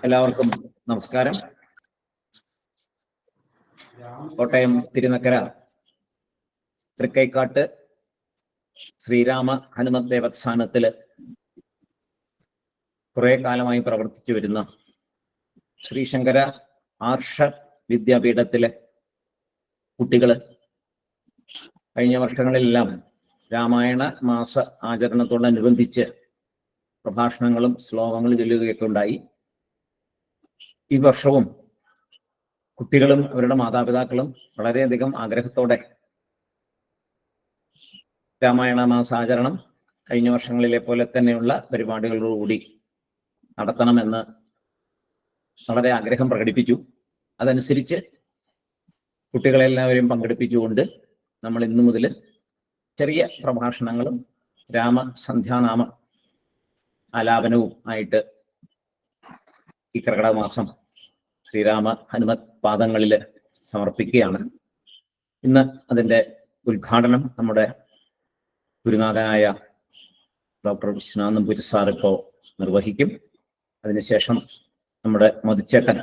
എല്ലാവർക്കും നമസ്കാരം. കോട്ടയം തിരുനക്കര തൃക്കൈക്കാട്ട് ശ്രീരാമ ഹനുമത് ദേവസ്ഥാനത്തില് കുറെ കാലമായി പ്രവർത്തിച്ചു വരുന്ന ശ്രീശങ്കര ആർഷ വിദ്യാപീഠത്തിലെ കുട്ടികള് കഴിഞ്ഞ വർഷങ്ങളിലെല്ലാം രാമായണ മാസ ആചരണത്തോടനുബന്ധിച്ച് പ്രഭാഷണങ്ങളും ശ്ലോകങ്ങളും ചൊല്ലുകയൊക്കെ ഉണ്ടായി. ഈ വർഷവും കുട്ടികളും അവരുടെ മാതാപിതാക്കളും വളരെയധികം ആഗ്രഹത്തോടെ രാമായണ മാസാചരണം കഴിഞ്ഞ വർഷങ്ങളിലെ പോലെ തന്നെയുള്ള പരിപാടികളോടുകൂടി നടത്തണമെന്ന് വളരെ ആഗ്രഹം പ്രകടിപ്പിച്ചു. അതനുസരിച്ച് കുട്ടികളെല്ലാവരെയും പങ്കെടുപ്പിച്ചുകൊണ്ട് നമ്മൾ ഇന്നു മുതൽ ചെറിയ പ്രഭാഷണങ്ങളും രാമസന്ധ്യാനാമ ആലാപനവും ആയിട്ട് ഈ കർക്കിടക മാസം ശ്രീരാമ ഹനുമത് പാദങ്ങളിൽ സമർപ്പിക്കുകയാണ്. ഇന്ന് അതിൻ്റെ ഉദ്ഘാടനം നമ്മുടെ ഗുരുനാഥനായ ഡോക്ടർ വിശ്വനാഥ് നമ്പൂതിരി സാർ ഇപ്പോൾ നിർവഹിക്കും. അതിനുശേഷം നമ്മുടെ മധുച്ചേട്ടൻ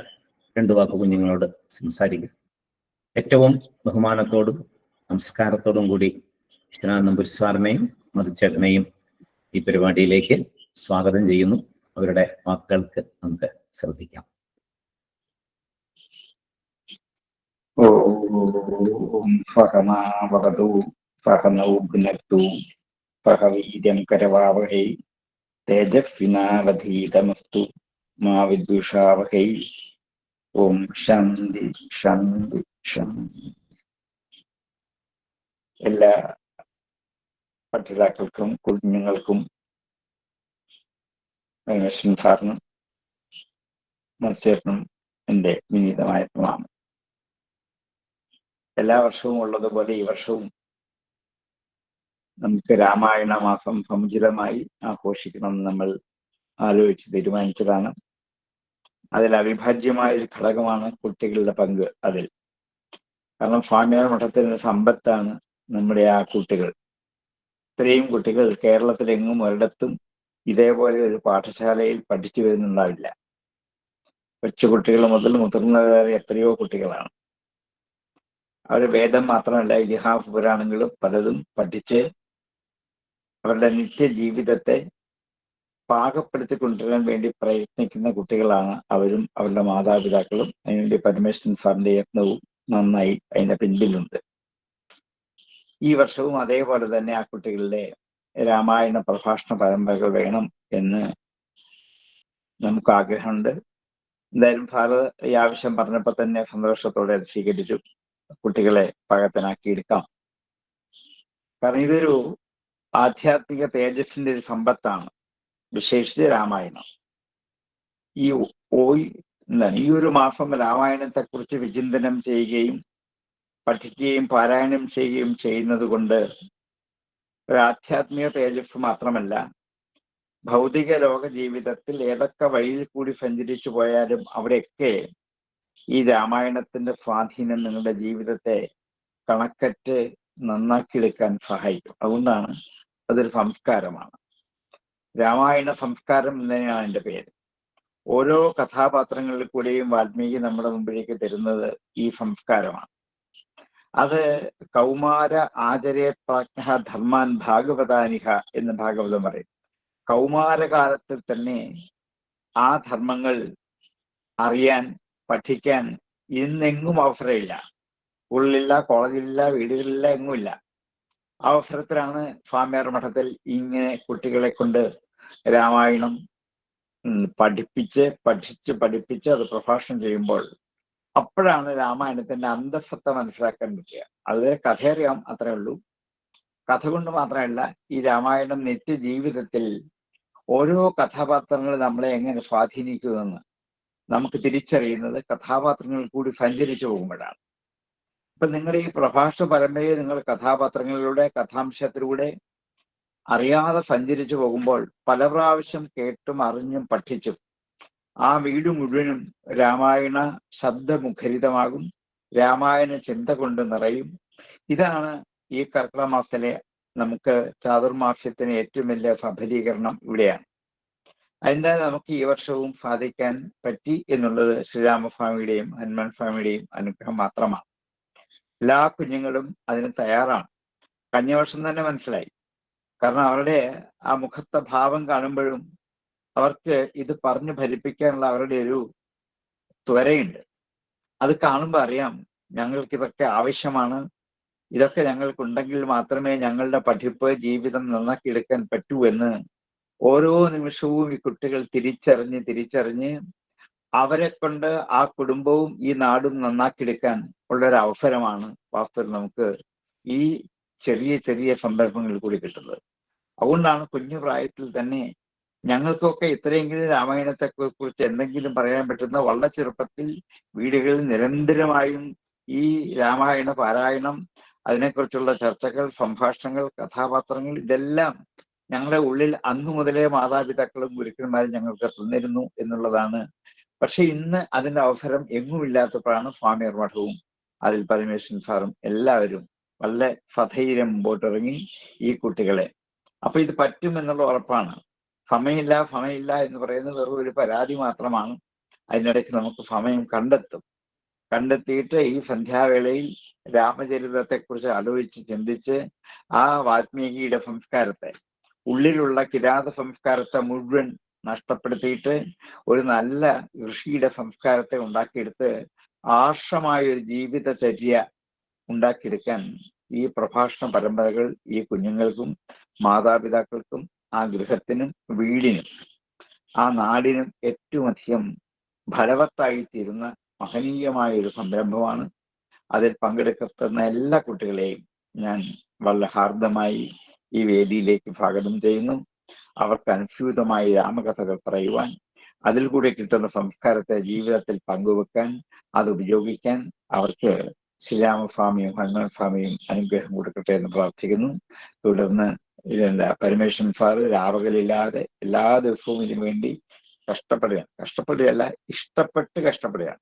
രണ്ടു വാക്ക് കുഞ്ഞുങ്ങളോട് സംസാരിക്കും. ഏറ്റവും ബഹുമാനത്തോടും നമസ്കാരത്തോടും കൂടി വിശ്വനാഥ് നമ്പൂതിരി സാറിനെയും മധുച്ചേട്ടനെയും ഈ പരിപാടിയിലേക്ക് സ്വാഗതം ചെയ്യുന്നു. അവരുടെ വാക്കുകൾക്ക് നമുക്ക് ശ്രദ്ധിക്കാം. ഓം സഹനാവതു സഹനൗ ഭുനക്തു സഹ വീര്യം കരവാവഹൈ തേജസ്വിനാവധീതമസ്തു മാ വിദ്വിഷാവഹൈ. ഓം ശാന്തി ശാന്തി ശാന്തി. എല്ലാ പഠിതാക്കൾക്കും കുഞ്ഞുങ്ങൾക്കും സാറിനും മത്സരത്തിനും എൻ്റെ വിനീതമായ പ്രണാമം. എല്ലാ വർഷവും ഉള്ളതുപോലെ ഈ വർഷവും നമുക്ക് രാമായണ മാസം സമുചിതമായി ആഘോഷിക്കണമെന്ന് നമ്മൾ ആലോചിച്ച് തീരുമാനിച്ചതാണ്. അതിൽ അവിഭാജ്യമായ ഒരു ഘടകമാണ് കുട്ടികളുടെ പങ്ക്. കാരണം സ്വാമിനാഥ മഠത്തിന്റെ സമ്പത്താണ് നമ്മുടെ ആ കുട്ടികൾ. ഇത്രയും കുട്ടികൾ കേരളത്തിലെങ്ങും ഒരിടത്തും ഇതേപോലെ ഒരു പാഠശാലയിൽ പഠിച്ചു വരുന്നുണ്ടാവില്ല. കൊച്ചുകുട്ടികൾ മുതൽ മുതിർന്നവരെ എത്രയോ കുട്ടികളാണ്. അവർ വേദം മാത്രമല്ല ഇതിഹാസ പുരാണങ്ങളും പലതും പഠിച്ച് അവരുടെ നിത്യജീവിതത്തെ പാകപ്പെടുത്തി കൊണ്ടുവരാൻ വേണ്ടി പ്രയത്നിക്കുന്ന കുട്ടികളാണ് അവരും അവരുടെ മാതാപിതാക്കളും. അതിനുവേണ്ടി പരമേശ്വരൻ സാറിന്റെ യത്നവും നന്നായി അതിന്റെ പിൻപിലുണ്ട്. ഈ വർഷവും അതേപോലെ തന്നെ ആ കുട്ടികളുടെ രാമായണ പ്രഭാഷണ പരമ്പരകൾ വേണം എന്ന് നമുക്ക് ആഗ്രഹമുണ്ട്. എന്തായാലും സാറ് ഈ ആവശ്യം പറഞ്ഞപ്പോൾ തന്നെ സന്തോഷത്തോടെ അത് സ്വീകരിച്ചു. കുട്ടികളെ പാകത്തിനാക്കിയെടുക്കാം. കാരണം ഇതൊരു ആധ്യാത്മിക തേജസ്സിന്റെ ഒരു സമ്പത്താണ്, വിശേഷിച്ച് രാമായണം. ഈ ഒരു മാസം രാമായണത്തെക്കുറിച്ച് വിചിന്തനം ചെയ്യുകയും പഠിക്കുകയും പാരായണം ചെയ്യുകയും ചെയ്യുന്നത് കൊണ്ട് ഒരു ആധ്യാത്മിക തേജസ് മാത്രമല്ല, ഭൗതിക ലോക ജീവിതത്തിൽ ഏതൊക്കെ വഴിയിൽ കൂടി സഞ്ചരിച്ചു പോയാലും അവിടെയൊക്കെ ഈ രാമായണത്തിന്റെ സ്വാധീനം നിങ്ങളുടെ ജീവിതത്തെ കണക്കറ്റ് നന്നാക്കിയെടുക്കാൻ സഹായിക്കും. അതുകൊണ്ടാണ് അതൊരു സംസ്കാരമാണ്. രാമായണ സംസ്കാരം എന്നതിനാണ് എൻ്റെ പേര്. ഓരോ കഥാപാത്രങ്ങളിൽ കൂടെയും വാൽമീകി നമ്മുടെ മുമ്പിലേക്ക് തരുന്നത് ഈ സംസ്കാരമാണ്. അത് കൗമാര ആചരേ പ്രാജ്ഞ ധർമാൻ ഭാഗവതാനിഹ എന്ന് ഭാഗവതം പറയും. കൗമാരകാലത്തിൽ തന്നെ ആ ധർമ്മങ്ങൾ അറിയാൻ പഠിക്കാൻ ഇന്നെങ്ങും അവസരമില്ല. സ്കൂളിലില്ല, കോളേജിലില്ല, വീടുകളിലില്ല, എങ്ങുമില്ല. ആ അവസരത്തിലാണ് സ്വാമിയാർ മഠത്തിൽ ഇങ്ങനെ കുട്ടികളെ കൊണ്ട് രാമായണം പഠിപ്പിച്ച് അത് പ്രഭാഷണം ചെയ്യുമ്പോൾ അപ്പോഴാണ് രാമായണത്തിന്റെ അന്തഃസത്ത മനസ്സിലാക്കാൻ പറ്റുക. അത് കഥയറിയാം, അത്രേ ഉള്ളൂ. കഥ കൊണ്ട് മാത്രമല്ല, ഈ രാമായണം നിത്യജീവിതത്തിൽ ഓരോ കഥാപാത്രങ്ങൾ നമ്മളെ എങ്ങനെ സ്വാധീനിക്കുമെന്ന് നമുക്ക് തിരിച്ചറിയുന്നത് കഥാപാത്രങ്ങളിൽ കൂടി സഞ്ചരിച്ചു പോകുമ്പോഴാണ്. ഇപ്പൊ നിങ്ങളുടെ ഈ പ്രഭാഷണ പരമ്പരയിൽ നിങ്ങൾ കഥാപാത്രങ്ങളിലൂടെ കഥാംശത്തിലൂടെ അറിയാതെ സഞ്ചരിച്ചു പോകുമ്പോൾ പല പ്രാവശ്യം കേട്ടും അറിഞ്ഞും പഠിച്ചും ആ വീട് മുഴുവനും രാമായണ ശബ്ദമുഖരിതമാകും, രാമായണ ചിന്ത കൊണ്ട് നിറയും. ഇതാണ് ഈ കർക്കിടക മാസത്തിലെ നമുക്ക് ചാതുർമാസ്യത്തിന് ഏറ്റവും വലിയ സഫലീകരണം ഇവിടെയാണ്. അതിൻ്റെ നമുക്ക് ഈ വർഷവും സാധിക്കാൻ പറ്റി എന്നുള്ളത് ശ്രീരാമസ്വാമിയുടെയും ഹനുമാൻ സ്വാമിയുടെയും അനുഗ്രഹം മാത്രമാണ്. എല്ലാ കുഞ്ഞുങ്ങളും അതിന് തയ്യാറാണ്. കഴിഞ്ഞ വർഷം തന്നെ മനസ്സിലായി. കാരണം അവരുടെ ആ മുഖത്തെ ഭാവം കാണുമ്പോഴും അവർക്ക് ഇത് പറഞ്ഞു ഫലിപ്പിക്കാനുള്ള അവരുടെ ഒരു ത്വരയുണ്ട്. അത് കാണുമ്പോൾ അറിയാം ഞങ്ങൾക്ക് ഇതൊക്കെ ആവശ്യമാണ്, ഇതൊക്കെ ഞങ്ങൾക്കുണ്ടെങ്കിൽ മാത്രമേ ഞങ്ങളുടെ പഠിപ്പ് ജീവിതം നന്നാക്കിയെടുക്കാൻ പറ്റൂ എന്ന് ഓരോ നിമിഷവും ഈ കുട്ടികൾ തിരിച്ചറിഞ്ഞ് അവരെ കൊണ്ട് ആ കുടുംബവും ഈ നാടും നന്നാക്കിയെടുക്കാൻ ഉള്ളൊരു അവസരമാണ് വാസ്തവത്തിൽ നമുക്ക് ഈ ചെറിയ ചെറിയ സന്ദർഭങ്ങളിൽ കൂടി കിട്ടുന്നത്. അതുകൊണ്ടാണ് കുഞ്ഞു പ്രായത്തിൽ തന്നെ ഞങ്ങൾക്കൊക്കെ ഇത്രയെങ്കിലും രാമായണത്തെ കുറിച്ച് എന്തെങ്കിലും പറയാൻ പറ്റുന്ന വളരെ ചെറുപ്പത്തിൽ വീടുകളിൽ നിരന്തരമായും ഈ രാമായണ പാരായണം, അതിനെക്കുറിച്ചുള്ള ചർച്ചകൾ, സംഭാഷണങ്ങൾ, കഥാപാത്രങ്ങൾ ഇതെല്ലാം ഞങ്ങളുടെ ഉള്ളിൽ അന്നു മുതലേ മാതാപിതാക്കളും ഗുരുക്കന്മാരും ഞങ്ങൾക്ക് തന്നിരുന്നു എന്നുള്ളതാണ്. പക്ഷെ ഇന്ന് അതിന്റെ അവസരം എങ്ങുമില്ലാത്തപ്പോഴാണ് സ്വാമിയർ മഠവും അതിൽ പരമേശ്വരൻ സാറും എല്ലാവരും വളരെ സധൈര്യം മുമ്പോട്ടിറങ്ങി ഈ കുട്ടികളെ. അപ്പൊ ഇത് പറ്റും എന്നുള്ള ഉറപ്പാണ്. സമയമില്ല എന്ന് പറയുന്നത് വെറും ഒരു പരാതി മാത്രമാണ്. അതിനിടയ്ക്ക് നമുക്ക് സമയം കണ്ടെത്തിയിട്ട് ഈ സന്ധ്യാവേളയിൽ രാമചരിതത്തെക്കുറിച്ച് ആലോചിച്ച് ചിന്തിച്ച് ആ വാൽമീകിയുടെ സംസ്കാരത്തെ, ഉള്ളിലുള്ള കിരാത സംസ്കാരത്തെ മുഴുവൻ നഷ്ടപ്പെടുത്തിയിട്ട് ഒരു നല്ല ഋഷിയുടെ സംസ്കാരത്തെ ഉണ്ടാക്കിയെടുത്ത് ആർഷമായ ഒരു ജീവിതചര്യ ഉണ്ടാക്കിയെടുക്കാൻ ഈ പ്രഭാഷണ പരമ്പരകൾ ഈ കുഞ്ഞുങ്ങൾക്കും മാതാപിതാക്കൾക്കും ആ ഗൃഹത്തിനും വീടിനും ആ നാടിനും ഏറ്റവും അധികം ഫലവത്തായിത്തീരുന്ന മഹനീയമായ ഒരു സംരംഭമാണ്. അതിൽ പങ്കെടുക്കുന്ന എല്ലാ കുട്ടികളെയും ഞാൻ വളരെ ഹാർദമായി ഈ വേദിയിലേക്ക് സ്വാഗതം ചെയ്യുന്നു. അവർക്ക് അനുസ്യൂതമായി രാമകഥകൾ പറയുവാൻ, അതിൽ കൂടെ കിട്ടുന്ന സംസ്കാരത്തെ ജീവിതത്തിൽ പങ്കുവെക്കാൻ, അത് ഉപയോഗിക്കാൻ അവർക്ക് ശ്രീരാമസ്വാമിയും ഹനുമാൻ സ്വാമിയും അനുഗ്രഹം കൊടുക്കട്ടെ എന്ന് പ്രാർത്ഥിക്കുന്നു. തുടർന്ന് പരമേശ്വരൻ സാറ് രാവകലില്ലാതെ എല്ലാ ദിവസവും ഇതിനു വേണ്ടി കഷ്ടപ്പെടുകയല്ല, ഇഷ്ടപ്പെട്ട് കഷ്ടപ്പെടുകയാണ്.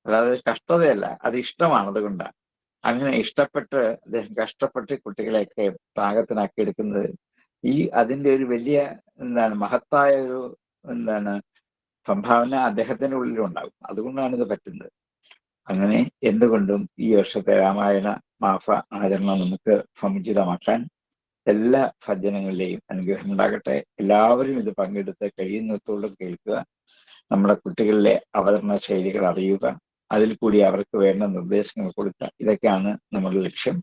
അതായത് കഷ്ടതയല്ല, അത് ഇഷ്ടമാണ്. അതുകൊണ്ടാണ് അങ്ങനെ ഇഷ്ടപ്പെട്ട് അദ്ദേഹം കഷ്ടപ്പെട്ട് കുട്ടികളെയൊക്കെ പാകത്തിനാക്കി എടുക്കുന്നത്. അതിന്റെ ഒരു വലിയ മഹത്തായ ഒരു സംഭാവന അദ്ദേഹത്തിന്റെ ഉള്ളിലുണ്ടാകും. അതുകൊണ്ടാണ് ഇത് പറ്റുന്നത്. അങ്ങനെ എന്തുകൊണ്ടും ഈ വർഷത്തെ രാമായണ മാസ ആചരണം നമുക്ക് സമുചിതമാക്കാൻ എല്ലാ സജ്ജനങ്ങളിലെയും അനുഗ്രഹം ഉണ്ടാകട്ടെ. എല്ലാവരും ഇത് പങ്കെടുത്ത് കഴിയുന്നിടത്തോളം കേൾക്കുക, നമ്മുടെ കുട്ടികളിലെ അവതരണ ശൈലികൾ അറിയുക, അതിൽ കൂടി അവർക്ക് വേണ്ട നിർദ്ദേശങ്ങൾ കൊടുക്കുക. ഇതൊക്കെയാണ് നമ്മുടെ ലക്ഷ്യം.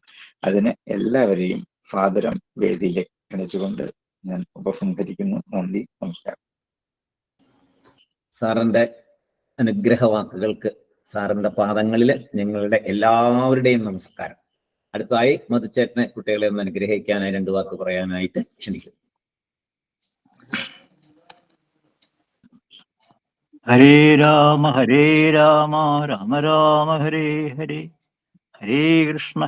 അതിന് എല്ലാവരെയും സാദരം വേദിയിലേക്ക് ക്ഷണിച്ചുകൊണ്ട് ഞാൻ ഉപസംഹരിക്കുന്നു. നന്ദി, നമസ്കാരം. സാറിന്റെ അനുഗ്രഹവാക്കുകൾക്ക് സാറിന്റെ പാദങ്ങളിൽ ഞങ്ങളുടെ എല്ലാവരുടെയും നമസ്കാരം. അടുത്തായി മധുച്ചേട്ടനെ കുട്ടികളെ ഒന്ന് അനുഗ്രഹിക്കാനായി 2 വാക്ക് പറയാനായിട്ട് ക്ഷണിക്കുന്നു. ഹരേ രാമ രാമ രാമ ഹരേ ഹരേ, ഹരേ കൃഷ്ണ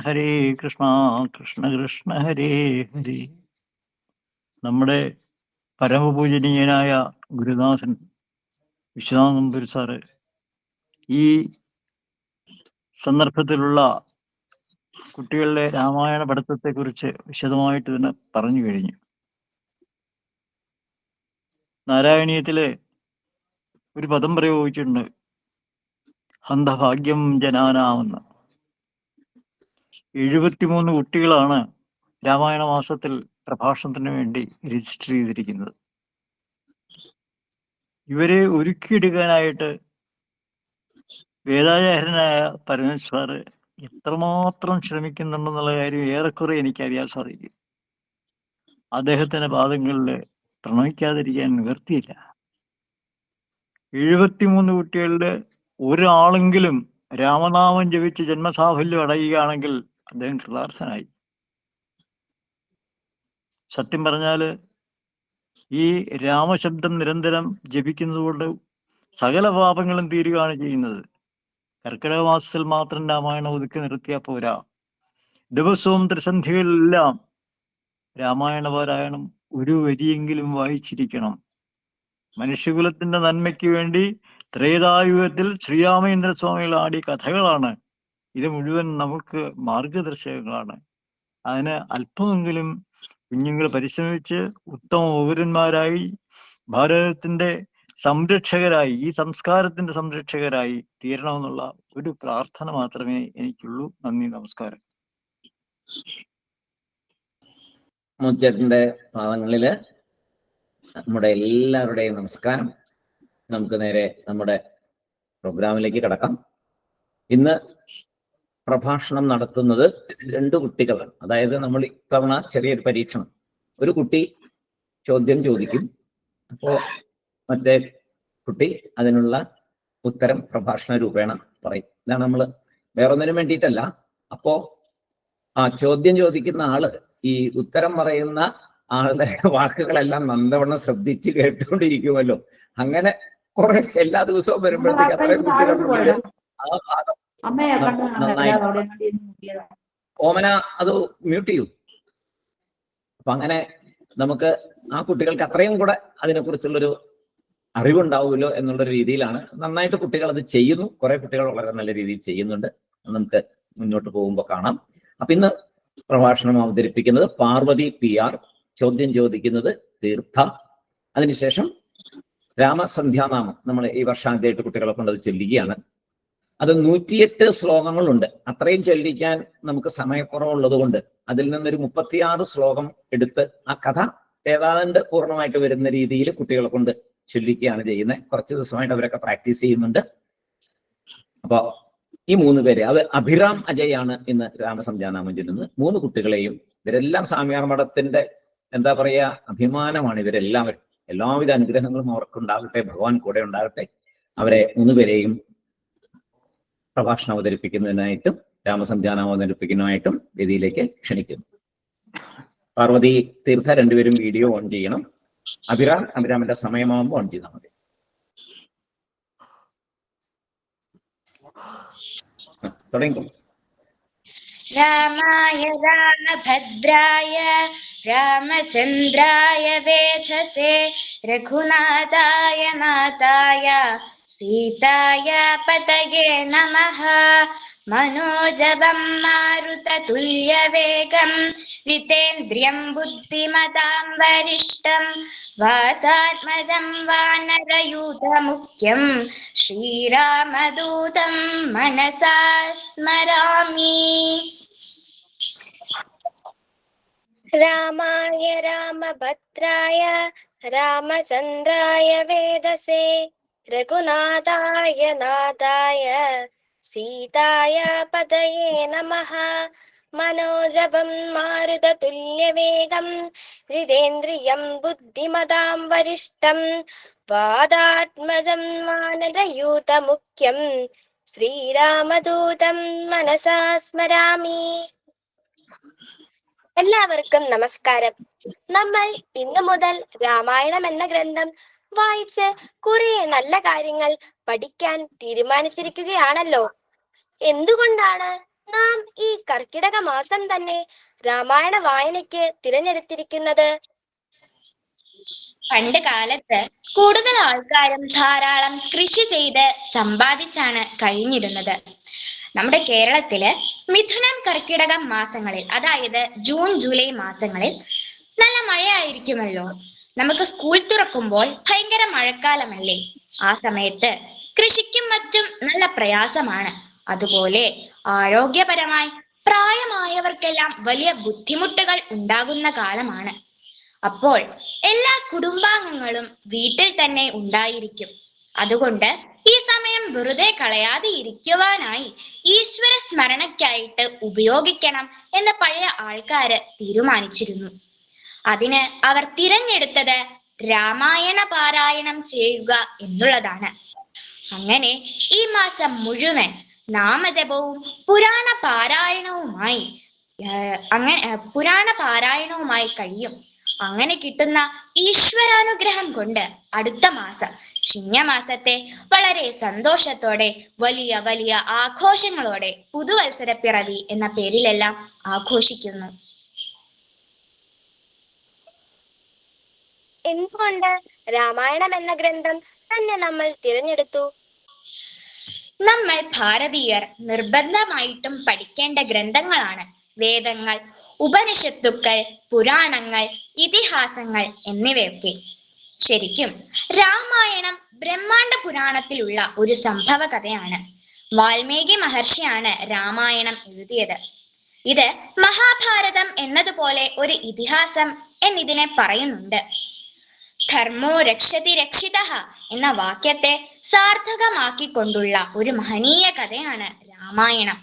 കൃഷ്ണ കൃഷ്ണ ഹരേ ഹരേ. നമ്മുടെ പരമപൂജനീയനായ ഗുരുനാഥൻ വിശ്വനാഥ നമ്പൂതിരി സാറ് ഈ സന്ദർഭത്തിലുള്ള കുട്ടികളുടെ രാമായണ പഠിത്തത്തെക്കുറിച്ച് വിശദമായിട്ട് തന്നെ പറഞ്ഞു കഴിഞ്ഞു. നാരായണീയത്തിലെ ഒരു പദം പ്രയോഗിച്ചിട്ടുണ്ട്, ഹന്തഭാഗ്യം ജനാനാമെന്ന്. 73 കുട്ടികളാണ് രാമായണ മാസത്തിൽ പ്രഭാഷണത്തിന് വേണ്ടി രജിസ്റ്റർ ചെയ്തിരിക്കുന്നത്. ഇവരെ ഒരുക്കിയെടുക്കാനായിട്ട് വേദാചാര്യനായ പരമേശ്വർ എത്രമാത്രം ശ്രമിക്കുന്നുണ്ടെന്നുള്ള കാര്യം ഏറെക്കുറെ എനിക്കറിയാൻ സാധിക്കും. അദ്ദേഹത്തിന്റെ പാദങ്ങളിൽ പ്രണമിക്കാതിരിക്കാൻ നിവർത്തിയില്ല. 73 കുട്ടികളുടെ ഒരാളെങ്കിലും രാമനാമം ജപിച്ച് ജന്മസാഫല്യം അടയുകയാണെങ്കിൽ അദ്ദേഹം കൃതാർത്ഥനായി. സത്യം പറഞ്ഞാൽ ഈ രാമശബ്ദം നിരന്തരം ജപിക്കുന്നതുകൊണ്ട് സകല പാപങ്ങളും തീരുകയാണ് ചെയ്യുന്നത്. കർക്കിടക മാസത്തിൽ മാത്രം രാമായണം ഒതുക്കി നിർത്തിയാൽ പോരാ, ദിവസവും ത്രിസന്ധികളിലെല്ലാം രാമായണ പാരായണം ഒരു വരിയെങ്കിലും വായിച്ചിരിക്കണം. മനുഷ്യകുലത്തിന്റെ നന്മയ്ക്ക് വേണ്ടി ത്രേതായുഗത്തിൽ ശ്രീരാമചന്ദ്ര സ്വാമികൾ ആടിയ കഥകളാണ്. ഇത് മുഴുവൻ നമുക്ക് മാർഗദർശകങ്ങളാണ്. അതിന് അല്പമെങ്കിലും കുഞ്ഞുങ്ങൾ പരിശ്രമിച്ച് ഉത്തമ പൗരന്മാരായി ഭാരതത്തിന്റെ സംരക്ഷകരായി, ഈ സംസ്കാരത്തിന്റെ സംരക്ഷകരായി തീരണമെന്നുള്ള ഒരു പ്രാർത്ഥന മാത്രമേ എനിക്കുള്ളൂ. നന്ദി, നമസ്കാരം. മുച്ചേട്ടന്റെ പാദങ്ങളില് നമ്മുടെ എല്ലാവരുടെയും നമസ്കാരം. നമുക്ക് നേരെ നമ്മുടെ പ്രോഗ്രാമിലേക്ക് കടക്കാം. ഇന്ന് പ്രഭാഷണം നടത്തുന്നത് 2 കുട്ടികളാണ്. അതായത് നമ്മൾ ഇത്തവണ ചെറിയൊരു പരീക്ഷണം, ഒരു കുട്ടി ചോദ്യം ചോദിക്കും, അപ്പോ മറ്റേ കുട്ടി അതിനുള്ള ഉത്തരം പ്രഭാഷണ രൂപേണ പറയും. ഇതാണ് നമ്മൾ വേറൊന്നിനും വേണ്ടിയിട്ടല്ല. അപ്പോ ആ ചോദ്യം ചോദിക്കുന്ന ആള് ഈ ഉത്തരം പറയുന്ന ആളുടെ വാക്കുകളെല്ലാം നല്ലവണ്ണം ശ്രദ്ധിച്ച് കേട്ടുകൊണ്ടിരിക്കുമല്ലോ. അങ്ങനെ കുറെ എല്ലാ ദിവസവും വരുമ്പോഴത്തേക്ക് അത്രയും കുട്ടികളുണ്ടെങ്കിൽ ആ ഭാഗം നന്നായി. ഓമന അത് മ്യൂട്ട് ചെയ്യൂ. അപ്പൊ അങ്ങനെ നമുക്ക് ആ കുട്ടികൾക്ക് അത്രയും കൂടെ അതിനെക്കുറിച്ചുള്ളൊരു അറിവുണ്ടാവുമല്ലോ എന്നുള്ളൊരു രീതിയിലാണ്. നന്നായിട്ട് കുട്ടികൾ അത് ചെയ്യുന്നു. കുറെ കുട്ടികൾ വളരെ നല്ല രീതിയിൽ ചെയ്യുന്നുണ്ട്. നമുക്ക് മുന്നോട്ട് പോകുമ്പോൾ കാണാം. അപ്പൊ ഇന്ന് പ്രഭാഷണം അവതരിപ്പിക്കുന്നത് പാർവതി PR, ചോദ്യം ചോദിക്കുന്നത് തീർത്ഥ. അതിനുശേഷം രാമസന്ധ്യാനാമം നമ്മൾ ഈ വർഷാന്ത്യമായിട്ട് കുട്ടികളെ കൊണ്ട് അത് ചൊല്ലിക്കുകയാണ്. അത് 108 ശ്ലോകങ്ങളുണ്ട്. അത്രയും ചൊല്ലിക്കാൻ നമുക്ക് സമയക്കുറവുള്ളത് കൊണ്ട് അതിൽ നിന്നൊരു 36 ശ്ലോകം എടുത്ത് ആ കഥ ഏതാണ്ട് പൂർണ്ണമായിട്ട് വരുന്ന രീതിയിൽ കുട്ടികളെ കൊണ്ട് ചൊല്ലിക്കുകയാണ് ചെയ്യുന്നത്. കുറച്ച് ദിവസമായിട്ട് അവരൊക്കെ പ്രാക്ടീസ് ചെയ്യുന്നുണ്ട്. അപ്പൊ ഈ 3 പേരെ, അത് അഭിരാം അജയാണ് ഇന്ന് രാമസന്ധ്യാനാമം ചൊല്ലുന്നത്. 3 കുട്ടികളെയും, ഇവരെല്ലാം സ്വാമിയാർ മഠത്തിന്റെ എന്താ പറയാ അഭിമാനമാണ് ഇവരെല്ലാവരും. എല്ലാവിധ അനുഗ്രഹങ്ങളും അവർക്കുണ്ടാകട്ടെ, ഭഗവാൻ കൂടെ ഉണ്ടാകട്ടെ. അവരെ 3 പേരെയും പ്രഭാഷണം അവതരിപ്പിക്കുന്നതിനായിട്ടും രാമസന്ധ്യാനാമം അവതരിപ്പിക്കുന്നതിനായിട്ടും വേദിയിലേക്ക് ക്ഷണിക്കുന്നു. പാർവതി, തീർത്ഥ രണ്ടുപേരും വീഡിയോ ഓൺ ചെയ്യണം. അഭിരാമിന്റെ സമയമാകുമ്പോൾ ഓൺ ചെയ്താൽ മതി. തുടങ്ങിക്കോ. രാമായ രാമഭദ്രായ രാമചന്ദ്രായ വേധസേ രഘുനാഥായ നാഥായ സീതായ പതയേ നമഃ. മനോജവം മാരുതതുല്യവേഗം ജിതേന്ദ്രിയം ബുദ്ധിമതാം വരിഷ്ഠം വാതാത്മജം വാനരയൂഥമുഖ്യം ശ്രീരാമദൂതം മനസാ സ്മരാമി. രാമായ രാമഭദ്രായ രാമചന്ദ്രായ വേദസേ രഘുനാഥായ നാഥായ സീതായ പതയേ നമഃ. മനോജവം മാരുതതുല്യവേഗം ജിതേന്ദ്രിയം ബുദ്ധിമതാം വരിഷ്ഠം വാതാത്മജം വാനരയൂഥമുഖ്യം ശ്രീരാമദൂതം മനസാ സ്മരാമി. എല്ലാവർക്കും നമസ്കാരം. നമ്മൾ ഇന്നു മുതൽ രാമായണം എന്ന ഗ്രന്ഥം വായിച്ച് കുറെ നല്ല കാര്യങ്ങൾ പഠിക്കാൻ തീരുമാനിച്ചിരിക്കുകയാണല്ലോ. എന്തുകൊണ്ടാണ് നാം ഈ കർക്കിടക മാസം തന്നെ രാമായണ വായനയ്ക്ക് തിരഞ്ഞെടുത്തിരിക്കുന്നത്? പണ്ട് കാലത്ത് കൂടുതൽ ആൾക്കാരും ധാരാളം കൃഷി ചെയ്ത് സമ്പാദിച്ചാണ് കഴിഞ്ഞിരുന്നത്. നമ്മുടെ കേരളത്തില് മിഥുനം കർക്കിടകം മാസങ്ങളിൽ, അതായത് ജൂൺ ജൂലൈ മാസങ്ങളിൽ നല്ല മഴയായിരിക്കുമല്ലോ. നമുക്ക് സ്കൂൾ തുറക്കുമ്പോൾ ഭയങ്കര മഴക്കാലമല്ലേ. ആ സമയത്ത് കൃഷിക്കും മറ്റും നല്ല പ്രയാസമാണ്. അതുപോലെ ആരോഗ്യപരമായി പ്രായമായവർക്കെല്ലാം വലിയ ബുദ്ധിമുട്ടുകൾ ഉണ്ടാകുന്ന കാലമാണ്. അപ്പോൾ എല്ലാ കുടുംബാംഗങ്ങളും വീട്ടിൽ തന്നെ ഉണ്ടായിരിക്കും. അതുകൊണ്ട് ഈ സമയം വെറുതെ കളയാതെ ഇരിക്കുവാനായി ഈശ്വര സ്മരണയ്ക്കായിട്ട് ഉപയോഗിക്കണം എന്ന് പഴയ ആൾക്കാര് തീരുമാനിച്ചിരുന്നു. അതിന് അവർ തിരഞ്ഞെടുത്തത് രാമായണ പാരായണം ചെയ്യുക എന്നുള്ളതാണ്. അങ്ങനെ ഈ മാസം മുഴുവൻ നാമജപവും പുരാണ പാരായണവുമായി കഴിയും. അങ്ങനെ കിട്ടുന്ന ഈശ്വരാനുഗ്രഹം കൊണ്ട് അടുത്ത മാസം ചിങ്ങമാസത്തെ വളരെ സന്തോഷത്തോടെ വലിയ വലിയ ആഘോഷങ്ങളോടെ പുതുവത്സരപ്പിറവി എന്ന പേരിലെല്ലാം ആഘോഷിക്കുന്നു. എന്തുകൊണ്ട് രാമായണം എന്ന ഗ്രന്ഥം തന്നെ നമ്മൾ തിരഞ്ഞെടുത്തു? നമ്മൾ ഭാരതീയർ നിർബന്ധമായിട്ടും പഠിക്കേണ്ട ഗ്രന്ഥങ്ങളാണ് വേദങ്ങൾ, ഉപനിഷത്തുക്കൾ, പുരാണങ്ങൾ, ഇതിഹാസങ്ങൾ എന്നിവയൊക്കെ. ശരിക്കും രാമായണം ബ്രഹ്മാണ്ഡ പുരാണത്തിലുള്ള ഒരു സംഭവ കഥയാണ്. വാൽമീകി മഹർഷിയാണ് രാമായണം എഴുതിയത്. ഇത് മഹാഭാരതം എന്നതുപോലെ ഒരു ഇതിഹാസം എന്നിതിനെ പറയുന്നുണ്ട്. ധർമ്മോ രക്ഷതി രക്ഷിതഃ എന്ന വാക്യത്തെ സാർത്ഥകമാക്കിക്കൊണ്ടുള്ള ഒരു മഹനീയ കഥയാണ് രാമായണം.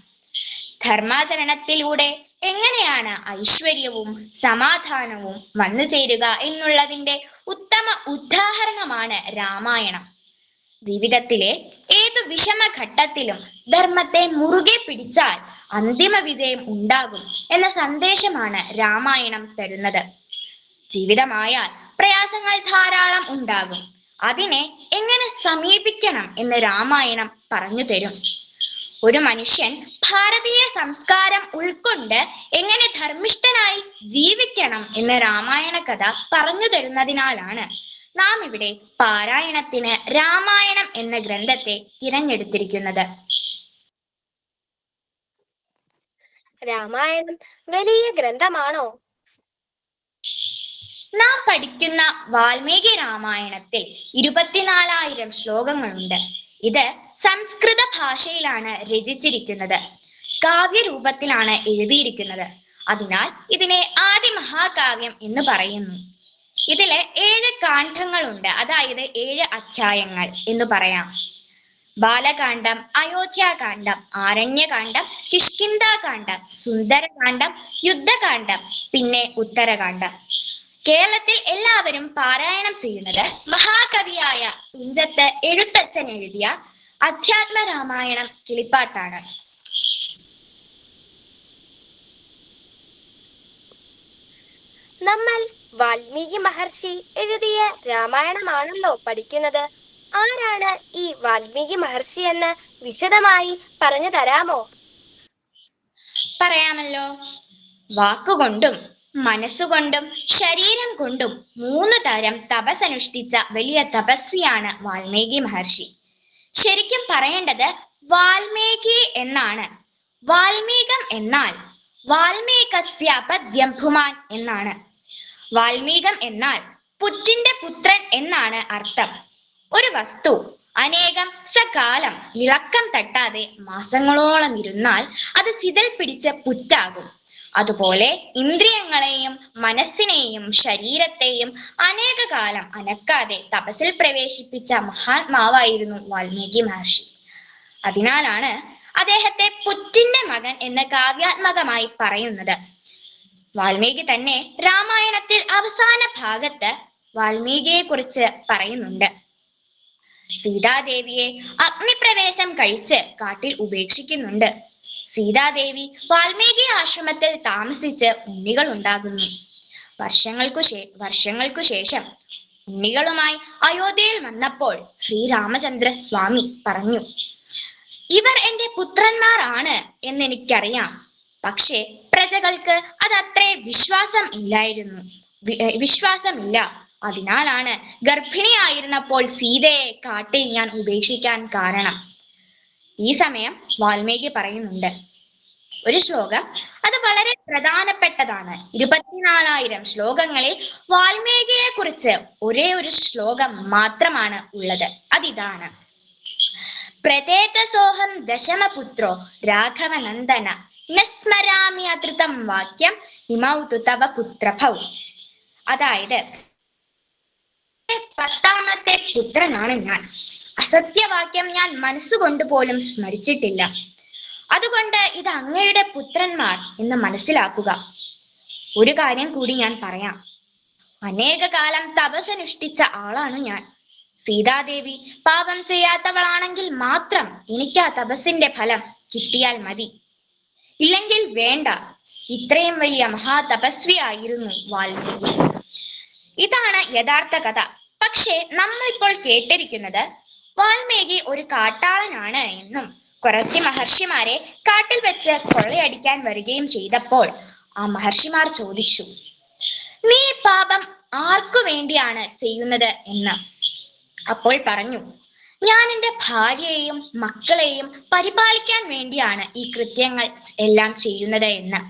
ധർമാചരണത്തിലൂടെ എങ്ങനെയാണ് ഐശ്വര്യവും സമാധാനവും വന്നു ചേരുക എന്നുള്ളതിന്റെ ഉത്തമ ഉദാഹരണമാണ് രാമായണം. ജീവിതത്തിലെ ഏതു വിഷമഘട്ടത്തിലും ധർമ്മത്തെ മുറുകെ പിടിച്ചാൽ അന്തിമ വിജയം ഉണ്ടാകും എന്ന സന്ദേശമാണ് രാമായണം തരുന്നത്. ജീവിതമായാൽ പ്രയാസങ്ങൾ ധാരാളം ഉണ്ടാകും. അതിനെ എങ്ങനെ സമീപിക്കണം എന്ന് രാമായണം പറഞ്ഞു തരും. ഒരു മനുഷ്യൻ ഭാരതീയ സംസ്കാരം ഉൾക്കൊണ്ട് എങ്ങനെ ധർമ്മിഷ്ഠനായി ജീവിക്കണം എന്ന് രാമായണ കഥ പറഞ്ഞു തരുന്നതിനാലാണ് നാം ഇവിടെ പാരായണത്തിന് രാമായണം എന്ന ഗ്രന്ഥത്തെ തിരഞ്ഞെടുത്തിരിക്കുന്നത്. രാമായണം വലിയ ഗ്രന്ഥമാണോ? നാം പഠിക്കുന്ന വാൽമീകി രാമായണത്തിൽ 24,000 ശ്ലോകങ്ങളുണ്ട്. ഇത് സംസ്കൃത ഭാഷയിലാണ് രചിച്ചിരിക്കുന്നത്. കാവ്യരൂപത്തിലാണ് എഴുതിയിരിക്കുന്നത്. അതിനാൽ ഇതിനെ ആദി മഹാകാവ്യം എന്ന് പറയുന്നു. ഇതില് 7 കാണ്ഡങ്ങളുണ്ട്, അതായത് 7 അധ്യായങ്ങൾ എന്ന് പറയാം. ബാലകാന്ഡം, അയോധ്യാകാന്ഡം, ആരണ്യകാന്ഡം, കിഷ്കിന്ധാകാന്ഡം, സുന്ദരകാന്ഡം, യുദ്ധകാന്ഡം, പിന്നെ ഉത്തരകാന്ഡം. കേരളത്തിൽ എല്ലാവരും പാരായണം ചെയ്യുന്നത് മഹാകവിയായ തുഞ്ചത്ത് എഴുത്തച്ഛൻ എഴുതിയ അധ്യാത്മ രാമായണം കിളിപ്പാട്ടാണ്. നമ്മൾ വാൽമീകി മഹർഷി എഴുതിയ രാമായണമാണല്ലോ പഠിക്കുന്നത്. ആരാണ് ഈ വാൽമീകി മഹർഷി എന്ന് വിശദമായി പറഞ്ഞു തരാമോ? പറയാമല്ലോ. വാക്കുകൊണ്ടും മനസ്സുകൊണ്ടും ശരീരം കൊണ്ടും 3 തരം തപസ്സനുഷ്ഠിച്ച വലിയ തപസ്വിയാണ് വാൽമീകി മഹർഷി. ശരിക്കും പറയേണ്ടത് വാൽമീകി എന്നാണ്. വാൽമീകം എന്നാൽ വാൽമീകസ്യ പദ്യം ഭുമാൻ എന്നാണ്. വാൽമീകം എന്നാൽ പുറ്റിന്റെ പുത്രൻ എന്നാണ് അർത്ഥം. ഒരു വസ്തു അനേകം സകാലം ഇളക്കം തട്ടാതെ മാസങ്ങളോളം ഇരുന്നാൽ അത് ചിതൽ പിടിച്ച് പുറ്റാകും. അതുപോലെ ഇന്ദ്രിയങ്ങളെയും മനസ്സിനെയും ശരീരത്തെയും അനേക കാലം അനക്കാതെ തപസ്സിൽ പ്രവേശിപ്പിച്ച മഹാത്മാവായിരുന്നു വാൽമീകി മഹർഷി. അതിനാലാണ് അദ്ദേഹത്തെ പുറ്റിന്റെ മകൻ എന്ന് കാവ്യാത്മകമായി പറയുന്നത്. വാൽമീകി തന്നെ രാമായണത്തിൽ അവസാന ഭാഗത്ത് വാൽമീകിയെ കുറിച്ച് പറയുന്നുണ്ട്. സീതാദേവിയെ അഗ്നിപ്രവേശം കഴിച്ച് കാട്ടിൽ ഉപേക്ഷിക്കുന്നുണ്ട്. സീതാദേവി ആശ്രമത്തിൽ താമസിച്ച് ഉണ്ണികൾ ഉണ്ടാകുന്നു. വർഷങ്ങൾക്കു ശേഷം ഉണ്ണികളുമായി അയോധ്യയിൽ വന്നപ്പോൾ ശ്രീരാമചന്ദ്ര സ്വാമി പറഞ്ഞു, ഇവർ എന്റെ പുത്രന്മാർ ആണ് എന്നെനിക്കറിയാം. പക്ഷേ പ്രജകൾക്ക് അതത്രേ വിശ്വാസമില്ല. അതിനാലാണ് ഗർഭിണിയായിരുന്നപ്പോൾ സീതയെ കാട്ടിൽ ഞാൻ ഉപേക്ഷിക്കാൻ കാരണം. ഈ സമയം വാൽമീകി പറയുന്നുണ്ട് ഒരു ശ്ലോകം, അത് വളരെ പ്രധാനപ്പെട്ടതാണ്. 24,000 ശ്ലോകങ്ങളിൽ വാൽമീകിയെ കുറിച്ച് ഒരേ ഒരു ശ്ലോകം മാത്രമാണ് ഉള്ളത്. അതിതാണ്: പ്രതേതസോഹം ദശമപുത്രോ രാഘവനന്ദന നസ്മരാമി അധൃതം വാക്യം ഇമൗ തു തവ പുത്രഭൗ. അതായത് 10ാമത്തെ പുത്രനാണ് ഞാൻ. അസത്യവാക്യം ഞാൻ മനസ്സുകൊണ്ട് പോലും സ്മരിച്ചിട്ടില്ല. അതുകൊണ്ട് ഇത് അങ്ങയുടെ പുത്രന്മാർ എന്ന് മനസ്സിലാക്കുക. ഒരു കാര്യം കൂടി ഞാൻ പറയാം. അനേക കാലം തപസ്സനുഷ്ഠിച്ച ആളാണ് ഞാൻ. സീതാദേവി പാപം ചെയ്യാത്തവളാണെങ്കിൽ മാത്രം എനിക്ക് ആ തപസ്സിന്റെ ഫലം കിട്ടിയാൽ മതി. ഇല്ലെങ്കിൽ വേണ്ട. ഇത്രയും വലിയ മഹാതപസ്വിയായിരുന്നു വാൽമീകി. ഇതാണ് യഥാർത്ഥ കഥ. പക്ഷേ നമ്മളിപ്പോൾ കേട്ടിരിക്കുന്നത് വാൽമീകി ഒരു കാട്ടാളനാണ് എന്നും കുറച്ച് മഹർഷിമാരെ കാട്ടിൽ വെച്ച് കൊള്ളയടിക്കാൻ വരികയും ചെയ്തപ്പോൾ ആ മഹർഷിമാർ ചോദിച്ചു, നീ പാപം ആർക്കു വേണ്ടിയാണ് ചെയ്യുന്നത് എന്ന്. അപ്പോൾ പറഞ്ഞു, ഞാൻ എൻ്റെ ഭാര്യയെയും മക്കളെയും പരിപാലിക്കാൻ വേണ്ടിയാണ് ഈ കൃത്യങ്ങൾ എല്ലാം ചെയ്യുന്നത് എന്ന്.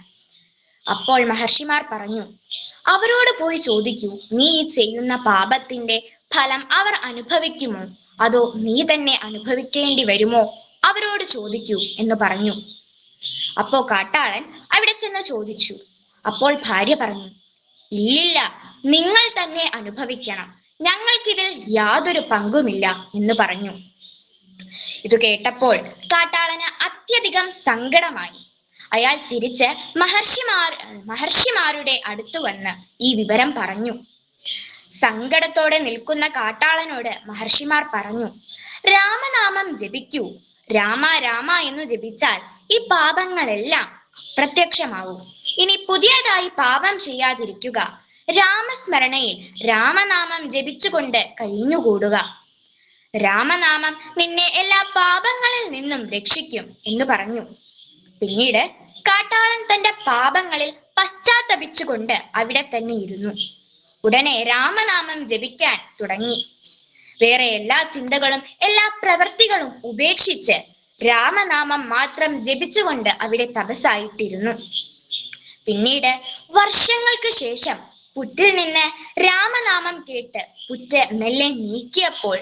അപ്പോൾ മഹർഷിമാർ പറഞ്ഞു, അവരോട് പോയി ചോദിക്കൂ, നീ ഈ ചെയ്യുന്ന പാപത്തിന്റെ ഫലം അവർ അനുഭവിക്കുമോ അതോ നീ തന്നെ അനുഭവിക്കേണ്ടി വരുമോ അവരോട് ചോദിക്കൂ എന്ന് പറഞ്ഞു. അപ്പോ കാട്ടാളൻ അവിടെ ചെന്ന് ചോദിച്ചു. അപ്പോൾ ഭാര്യ പറഞ്ഞു, ഇല്ലില്ല, നിങ്ങൾ തന്നെ അനുഭവിക്കണം, ഞങ്ങൾക്കിതിൽ യാതൊരു പങ്കുമില്ല എന്ന് പറഞ്ഞു. ഇത് കേട്ടപ്പോൾ കാട്ടാളന് അത്യധികം സങ്കടമായി. അയാൾ തിരിച്ച് മഹർഷിമാരുടെ അടുത്തു വന്ന് ഈ വിവരം പറഞ്ഞു. സങ്കടത്തോടെ നിൽക്കുന്ന കാട്ടാളനോട് മഹർഷിമാർ പറഞ്ഞു, രാമനാമം ജപിക്കൂ. രാമ രാമ എന്നു ജപിച്ചാൽ ഈ പാപങ്ങളെല്ലാം അപ്രത്യക്ഷമാവും. ഇനി പുതിയതായി പാപം ചെയ്യാതിരിക്കുക. രാമസ്മരണയിൽ രാമനാമം ജപിച്ചുകൊണ്ട് കഴിഞ്ഞുകൂടുക. രാമനാമം നിന്നെ എല്ലാ പാപങ്ങളിൽ നിന്നും രക്ഷിക്കും എന്ന് പറഞ്ഞു. പിന്നീട് കാട്ടാളൻ തന്റെ പാപങ്ങളിൽ പശ്ചാത്തപിച്ചുകൊണ്ട് അവിടെ തന്നെ ഇരുന്നു. ഉടനെ രാമനാമം ജപിക്കാൻ തുടങ്ങി. വേറെ എല്ലാ ചിന്തകളും എല്ലാ പ്രവൃത്തികളും ഉപേക്ഷിച്ച് രാമനാമം മാത്രം ജപിച്ചുകൊണ്ട് അവിടെ തപസ്സായിട്ടിരുന്നു. പിന്നീട് വർഷങ്ങൾക്ക് ശേഷം പുറ്റിൽ നിന്ന് രാമനാമം കേട്ട് പുറ്റ് മെല്ലെ നീക്കിയപ്പോൾ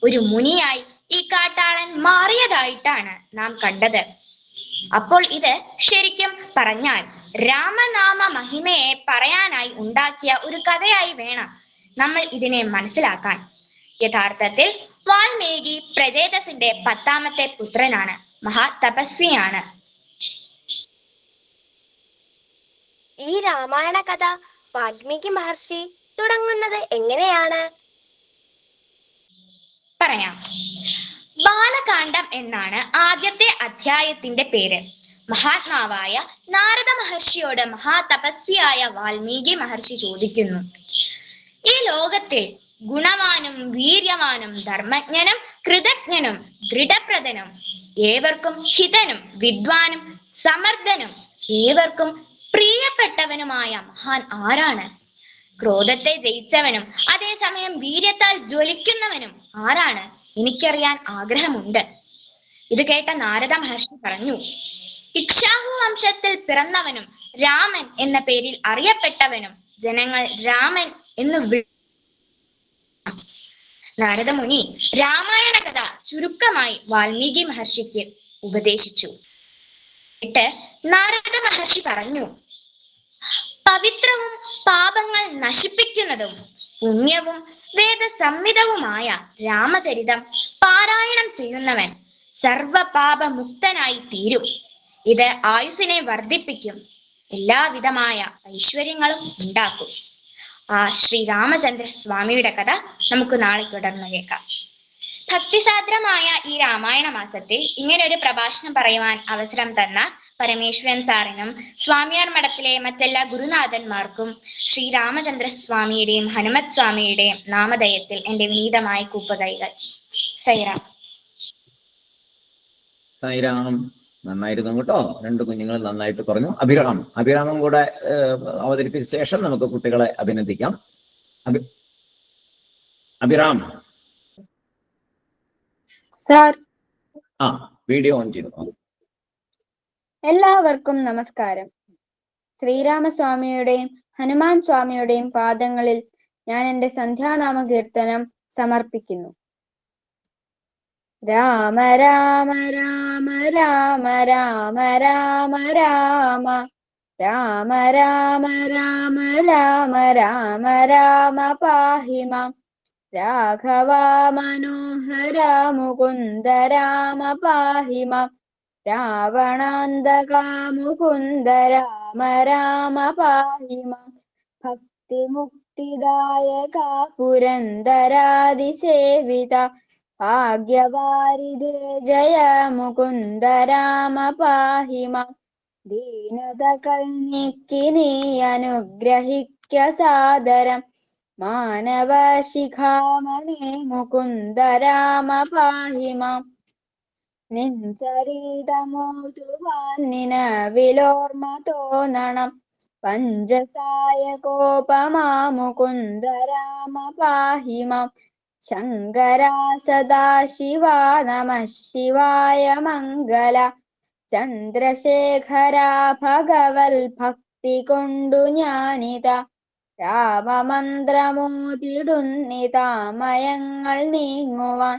ഒരു മുനിയായി ഈ കാട്ടാളൻ മാറിയതായിട്ടാണ് നാം കണ്ടത്. അപ്പോൾ ഇത് ശരിക്കും പറഞ്ഞാൽ രാമനാമ മഹിമയെ പറയാനായി ഉണ്ടാക്കിയ ഒരു കഥയായി വേണം നമ്മൾ ഇതിനെ മനസ്സിലാക്കാൻ. യഥാർത്ഥത്തിൽ വാൽമീകി പ്രജേതസിന്റെ 10ാമത്തെ പുത്രനാണ്, മഹാതപസ്വിയാണ്. ഈ രാമായണ കഥ വാൽമീകി മഹർഷി തുടങ്ങുന്നത് എങ്ങനെയാണ്? പറയാം. ബാലകാണ്ഡം എന്നാണ് ആദ്യത്തെ അധ്യായത്തിന്റെ പേര്. മഹാത്മാവായ നാരദ മഹർഷിയോട് മഹാതപസ്വിയായ വാൽമീകി മഹർഷി ചോദിക്കുന്നു, ഈ ലോകത്തിൽ ഗുണവാനും വീര്യവാനും ധർമ്മജ്ഞനും കൃതജ്ഞനും ദൃഢപ്രദനും ഏവർക്കും ഹിതനും വിദ്വാനും സമർത്ഥനും ഏവർക്കും പ്രിയപ്പെട്ടവനുമായ മഹാൻ ആരാണ്? ക്രോധത്തെ ജയിച്ചവനും അതേസമയം വീര്യത്താൽ ജ്വലിക്കുന്നവനും ആരാണ്? എനിക്കറിയാൻ ആഗ്രഹമുണ്ട്. ഇത് കേട്ട നാരദ മഹർഷി പറഞ്ഞു, ഇക്ഷ്വാകു വംശത്തിൽ പിറന്നവനും രാമൻ എന്ന പേരിൽ അറിയപ്പെട്ടവനും ജനങ്ങൾ രാമൻ എന്ന് നാരദമുനി രാമായണ കഥ ചുരുക്കമായി വാൽമീകി മഹർഷിക്ക് ഉപദേശിച്ചു. എന്നിട്ട് നാരദ മഹർഷി പറഞ്ഞു, പവിത്രവും പാപങ്ങൾ നശിപ്പിക്കുന്നതും പുണ്യവും വേദസംഹിതവുമായ രാമചരിതം പാരായണം ചെയ്യുന്നവൻ സർവപാപമുക്തനായി തീരും. ഇത് ആയുസ്സിനെ വർദ്ധിപ്പിക്കും, എല്ലാവിധമായ ഐശ്വര്യങ്ങളും ഉണ്ടാക്കും. ആ ശ്രീരാമചന്ദ്ര സ്വാമിയുടെ കഥ നമുക്ക് നാളെ തുടർന്ന് കേൾക്കാം. ഭക്തിസാന്ദ്രമായ ഈ രാമായണ മാസത്തിൽ ഇങ്ങനെ ഒരു പ്രഭാഷണം പറയുവാൻ അവസരം തന്ന പരമേശ്വരൻ സാറിനും സ്വാമിയാർ മഠത്തിലെ മറ്റെല്ലാ ഗുരുനാഥന്മാർക്കും ശ്രീരാമചന്ദ്ര സ്വാമിയുടെയും ഹനുമത് സ്വാമിയുടെയും നാമധേയത്തിൽ എന്റെ വിനീതമായ കൂപ്പുകൈകൾ. സൈറാം. സൈറാം. നന്നായിരുന്നു കേട്ടോ. 2 കുഞ്ഞുങ്ങൾ നന്നായിട്ട് പറഞ്ഞു. അഭിരാമം കൂടെ അവതരിപ്പിച്ച ശേഷം നമുക്ക് കുട്ടികളെ അഭിനന്ദിക്കാം. അഭിരാം സാർ. വീഡിയോ ഓൺ ചെയ്തു. എല്ലാവർക്കും നമസ്കാരം. ശ്രീരാമസ്വാമിയുടെയും ഹനുമാൻ സ്വാമിയുടെയും പാദങ്ങളിൽ ഞാൻ എന്റെ സന്ധ്യാനാമ കീർത്തനം സമർപ്പിക്കുന്നു. രാമ രാമ രാമ രാമ രാമ രാമ രാമ രാമ രാമ രാമ രാമ രാമ രാമ പാഹി മാം രാഘവ മനോഹര മുകുന്ദ രാമ പാഹി മാം രാവണാന്തക മുകുന്ദ രാമ രാമ പാഹി മാം ഭക്തിമുക്തിദായക പുരന്ദരാദിസേവിത ഭാഗ്യവാരിധേ ജയ മുകുന്ദ രാമ പാഹി മാം ദീനതകൾ നീക്കി നീ അനുഗ്രഹിക്ക സാദരം മാനവ ശിഖാമണി മുകുന്ദ രാമ പാഹി മാം നിൻചരിതമോതുവാൻ നിനവിലോർമ്മ തോന്നണം പഞ്ചസായകോപമാ മുകുന്ദ രാമ പാഹി മാം ശങ്കര സദാശിവ നമഃ ശിവായ മംഗള ചന്ദ്രശേഖര ഭഗവൽ ഭക്തി കൊണ്ടു ഞാനിതാ രാമമന്ത്രമോതിടുന്നിതാമയങ്ങൾ നീങ്ങുവാൻ.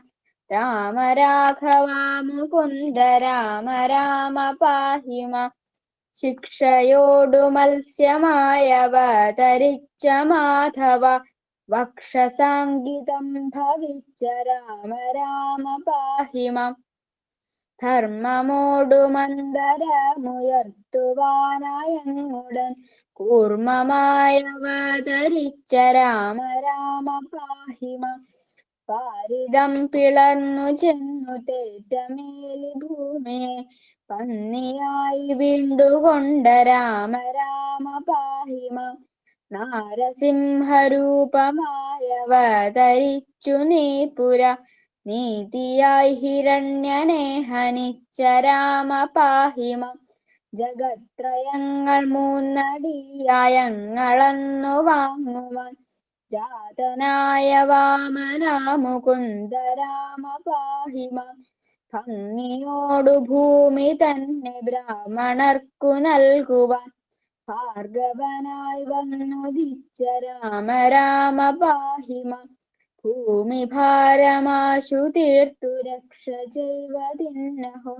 രാമ രാഘവ മുകുന്ദ രാമ രാമ പാഹി മാം. ശിക്ഷയോടു മത്സ്യമായവതരിച്ച മാധവ, വക്ഷസാങ്കിതം ഭവിച്ച രാമ രാമ പാഹി മാം. ധർമ്മമോടു മന്ദരമുയർത്തുവാനായങ്ങുടൻ കൂർമ്മമായവതരിച്ച രാമ രാമ പാഹി മാം. പാരിടം പിളർന്നു ചെന്നു തേറ്റമേലി ഭൂമിയെ പന്നിയായി വീണ്ടുകൊണ്ട രാമ രാമ പാഹി മാം. നാരസിംഹരൂപമായവതരിച്ചു നീ പുര, നീതിയായി ഹിരണ്യനെ ഹനിച്ച രാമ പാഹി മാം. ജഗത്രയങ്ങൾ മൂന്നടിയായങ്ങളന്നു വാങ്ങുവാൻ ജാതനായ വാമന മുകുന്ദ രാമ പാഹി മാം. ഭംഗിയോടു ഭൂമി തന്നെ ബ്രാഹ്മണർക്കു നൽകുവാൻ ഭാർഗവനായി വന്നുദിച്ച രാമ രാമ പാഹി മാം. ഭൂമി ഭാരമാശു തീർത്തു രക്ഷ ചെയ്വതിന്നഹോ,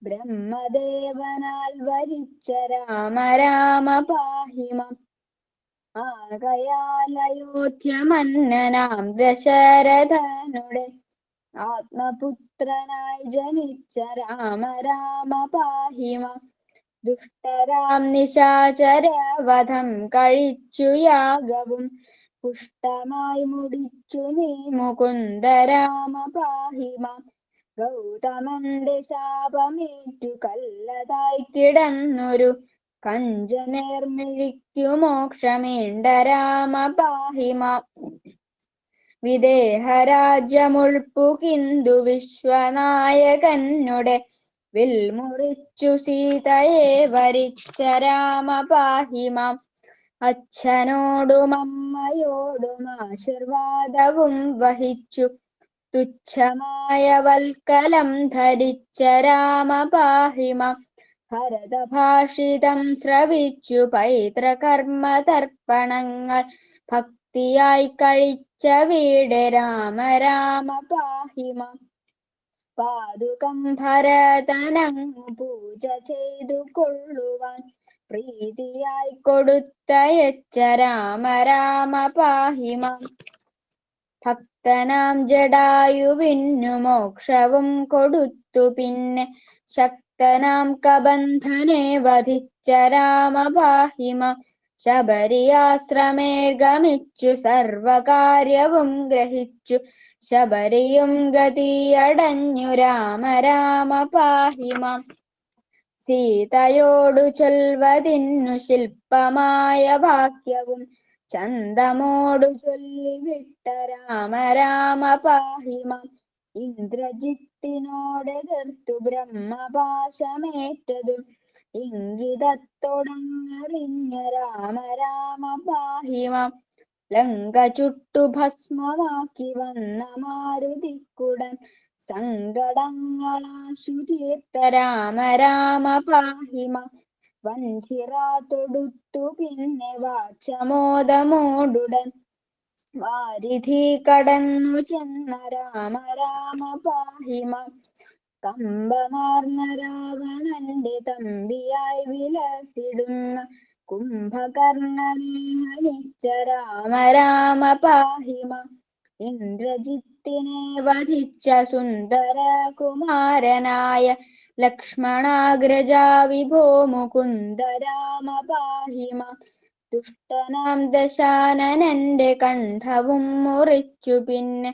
ബ്രഹ്മദേവനാൽ വരിച്ച രാമ രാമ പാഹി മാം. ആകയാൽ അയോധ്യ മന്നനാം ദശരഥനുടെ ആത്മപുത്രനായി ജനിച്ച രാമ രാമ പാഹി മാം. ദുഷ്ടരാം നിശാചരവധം കഴിച്ചു യാഗവും പുഷ്ടമായി മുടിച്ചു നീ മുകുന്ദ രാമ പാഹി മാം. ഗൗതമന്റെ ശാപമേറ്റു കല്ലതായി കിടന്നൊരു കഞ്ചനേർമിഴിക്കു മോക്ഷമേണ്ട രാമ പാഹി മാം. വിദേഹരാജ്യമുൾപ്പുകിന്ദു വിശ്വനായകനുടെ വിൽമുറിച്ചു സീതയെ വരിച്ച രാമ പാഹി മാം. അച്ഛനോടും അമ്മയോടും ആശീർവാദവും വഹിച്ചു തുച്ഛമായ വൽക്കലം ധരിച്ച രാമ പാഹി മാം. ഭരതഭാഷിതം ശ്രവിച്ചു പൈതൃകർമ്മ തർപ്പണങ്ങൾ ഭക്തിയായി കഴിച്ച വീട് രാമ രാമ പാഹി മാം. പാദുകം ഭരതനങ്ങു പൂജ ചെയ്തു കൊള്ളുവാൻ പ്രീതിയായി കൊടുത്തയച്ച രാമ രാമ പാഹി മാം. ഭക്തനാം ജടായുവിന്നു മോക്ഷവും കൊടുത്തു പിന്നെ ശക്തനാം കബന്ധനെ വധിച്ച രാമ പാഹി മാം. ശബരിയാശ്രമേ ഗമിച്ചു സർവകാര്യവും ഗ്രഹിച്ചു ശബരിയും ഗതിയടഞ്ഞു രാമ രാമ പാഹി മാം. സീതയോടു ചൊൽവതിന്നു ശില്പമായ വാക്യവും ചന്തമോടു ചൊല്ലിവിട്ട രാമ രാമ പാഹി മാം. ഇന്ദ്രജിത്തിനോടെതിർത്തു ബ്രഹ്മപാശമേറ്റതും ഇംഗിതത്തോടങ്ങറിഞ്ഞ രാമ രാമ പാഹി മാം. ലങ്ക ചുട്ടു ഭസ്മമാക്കി വന്ന മാരുതിക്കുടൻ സങ്കടങ്ങളാശു തീർത്ത രാമ രാമ പാഹി മാം. വഞ്ചിറ തൊടുത്തു പിന്നെ വാചമോദമോടുടൻ വാരിധി കടന്നു ചെന്ന രാമ രാമ പാഹി മാം. കമ്പമാർന്ന രാവണന്റെ തമ്പിയായി വിലസിടുന്ന കുംഭകർണനെ ഹനിച്ച രാമ രാമ പാഹി മാം. ഇന്ദ്രജിത്തിനെ വധിച്ച സുന്ദര കുമാരനായ ലക്ഷ്മണാഗ്രജാ വിഭോ മുകുന്ദ രാമ പാഹി മാം. ദുഷ്ടനാം ദശാനനന്റെ കണ്ഠവും മുറിച്ചു പിന്നെ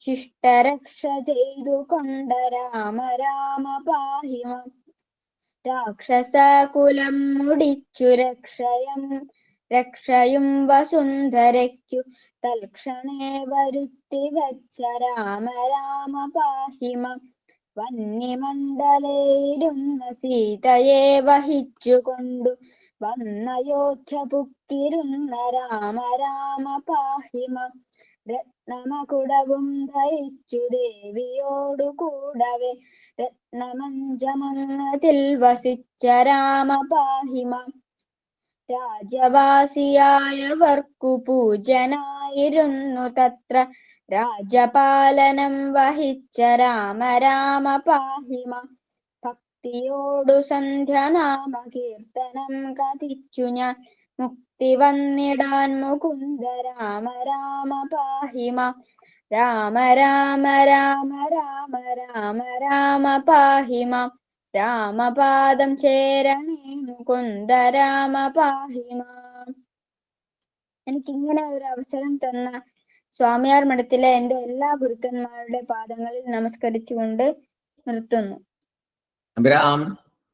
ശിഷ്ടരക്ഷ ചെയ്തു കൊണ്ട രാമ രാമ പാഹി മാം. രാക്ഷസകുലം മുടിച്ചു രക്ഷയും വസുന്ധരയ്ക്കു തൽക്ഷണേ വരുത്തി വെച്ച രാമ രാമ പാഹി മാം. വന്യമണ്ഡലയിലിരുന്ന സീതയെ വഹിച്ചു കൊണ്ടു വന്നയോധ്യ പുക്കിരുന്ന രാമ രാമ പാഹി മാം. രത്നമകുടവും ധരിച്ചു ദേവിയോടു കൂടവേ രത്നമഞ്ചമന്നതിൽ വസിച്ച രാമ പാഹി മാം. രാജവാസിയായവർക്കു പൂജനായിരുന്നു തത്ര. രാജപാലനം വഹിച്ച രാമ രാമ പാഹിമ. ഭക്തിയോടു സന്ധ്യാനാമ കീർത്തനം കഥിച്ചു ഞാൻ. മുക്തി വന്നിടാൻ മുകുന്ദ രാമ രാമ പാഹിമ. രാമ രാമ രാമ രാമ രാമ രാമ പാഹിമ. രാമപാദം ചേരണേ മുകുന്ദ രാമ പാഹിമ. എനിക്കിങ്ങനെ ഒരു അവസരം തന്ന സ്വാമിയാർ മഠത്തിലെ എൻ്റെ എല്ലാ ഗുരുക്കന്മാരുടെ പാദങ്ങളിൽ നമസ്കരിച്ചുകൊണ്ട് നിർത്തുന്നു. അഭിരാം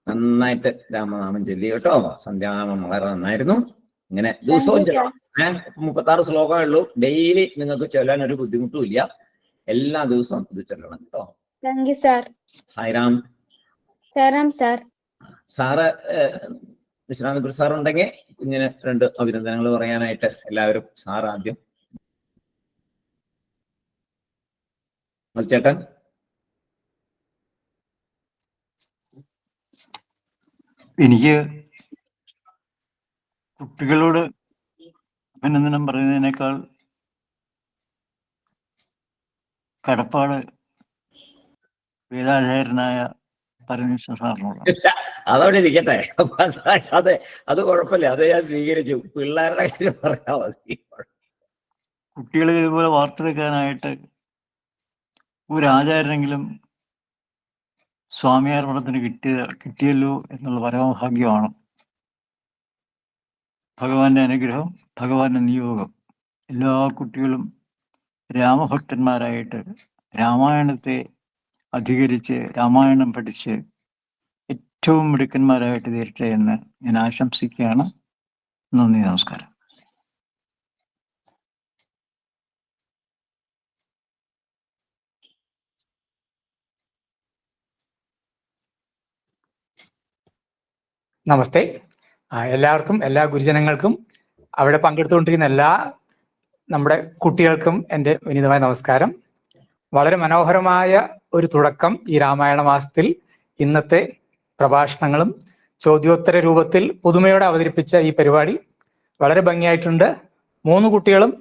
നന്നായിട്ട് രാമനാമം ചൊല്ലി കേട്ടോ. സന്ധ്യാനാമം വളരെ നന്നായിരുന്നു. ഇങ്ങനെ ദിവസവും ചൊല്ലണം. 36 ശ്ലോകമേ ഉള്ളൂ. ഡെയിലി നിങ്ങൾക്ക് ചൊല്ലാൻ ഒരു ബുദ്ധിമുട്ടും ഇല്ല. എല്ലാ ദിവസവും ഇത് ചൊല്ലണം കേട്ടോ. Thank you sir. സായിരാം. സാറാം സാർ. സാറ് വിശ്വനാഥപുര സാർ ഉണ്ടെങ്കിൽ കുഞ്ഞിന് 2 അഭിനന്ദനങ്ങൾ പറയാനായിട്ട് എല്ലാവരും. സാർ ആദ്യം. ചേട്ടൻ. എനിക്ക് കുട്ടികളോട് അഭിനന്ദനം പറയുന്നതിനേക്കാൾ കടപ്പാട് വേദാചാര്യനായ പരമേശ്വര സാറിനോട്. അതവിടെ ഇരിക്കട്ടെ. അത് കുഴപ്പമില്ല. അത് ഞാൻ സ്വീകരിച്ചു. പിള്ളേരുടെ കാര്യം പറയാൻ മതി. കുട്ടികളെ ഇതുപോലെ വാർത്തെടുക്കാനായിട്ട് ഒരു ആചാര്യനെങ്കിലും സ്വാമിയാർ മഠത്തിന് കിട്ടിയല്ലോ എന്നുള്ള പരമഭാഗ്യമാണ്. ഭഗവാന്റെ അനുഗ്രഹം, ഭഗവാന്റെ നിയോഗം. എല്ലാ കുട്ടികളും രാമഭക്തന്മാരായിട്ട് രാമായണത്തെ അധികരിച്ച് രാമായണം പഠിച്ച് ഏറ്റവും മിടുക്കന്മാരായിട്ട് തീരട്ടെ എന്ന് ഞാൻ ആശംസിക്കുകയാണ്. നന്ദി, നമസ്കാരം. നമസ്തേ. എല്ലാവർക്കും, എല്ലാ ഗുരുജനങ്ങൾക്കും, അവിടെ പങ്കെടുത്തുകൊണ്ടിരിക്കുന്ന എല്ലാ നമ്മുടെ കുട്ടികൾക്കും എൻ്റെ വിനീതമായ നമസ്കാരം. വളരെ മനോഹരമായ ഒരു തുടക്കം ഈ രാമായണ മാസത്തിൽ. ഇന്നത്തെ പ്രഭാഷണങ്ങളും ചോദ്യോത്തര രൂപത്തിൽ പുതുമയോടെ അവതരിപ്പിച്ച ഈ പരിപാടി വളരെ ഭംഗിയായിട്ടുണ്ട്. 3 കുട്ടികളും